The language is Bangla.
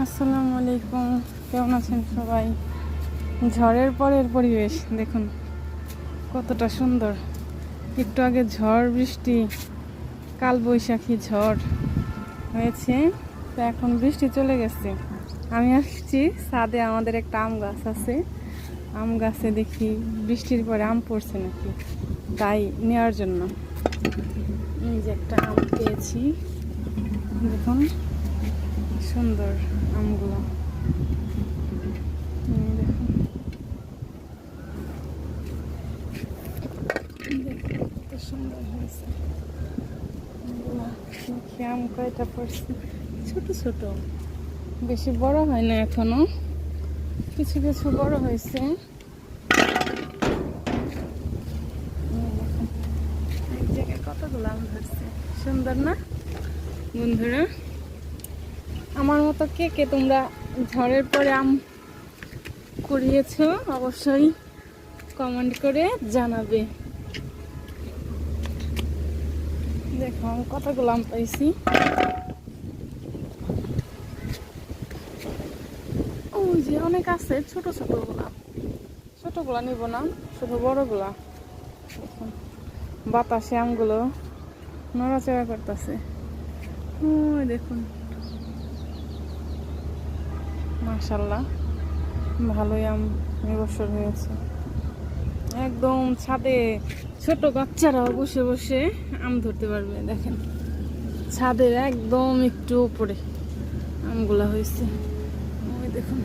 আসসালামু আলাইকুম, কেমন আছেন সবাই? ঝড়ের পরের পরিবেশ দেখুন কতটা সুন্দর। একটু আগে ঝড় বৃষ্টি, কালবৈশাখী ঝড় হয়েছে, তো এখন বৃষ্টি চলে গেছে। আমি আসছি ছাদে, আমাদের একটা আম গাছ আছে, আম গাছে দেখি বৃষ্টির পরে আম পড়ছে নাকি, তাই নেওয়ার জন্য। এই যে একটা আম পেয়েছি, দেখুন সুন্দর আমগুলো। দেখুন কত সুন্দর হয়েছে আমগুলো। দেখি আম কয়টা পড়ছে, ছোট ছোট, বেশি বড় হয় না এখনো, কিছু কিছু বড় হয়েছে। এক জায়গায় কতগুলো আম ধরছে, সুন্দর না বন্ধুরা? আমার মতো কে কে তোমরা ঝড়ের পরে আম কুড়িয়েছো অবশ্যই কমেন্ট করে জানাবে। দেখো আমি কতগুলো আম পাইছি। ওই যে অনেক আছে ছোট ছোটগুলা, ছোটগুলা নিব না, শুধু বড়গুলা। দেখুন বাতাসে আমগুলো নড়াচড়া করতেছে। ওই দেখুন, মাশাআল্লাহ ভালোই আম এবছর হয়েছে। একদম ছাদে ছোট বাচ্চারাও বসে বসে আম ধরতে পারবে। দেখেন ছাদের একদম একটু উপরে আমগুলা হয়েছে, ওই দেখুন।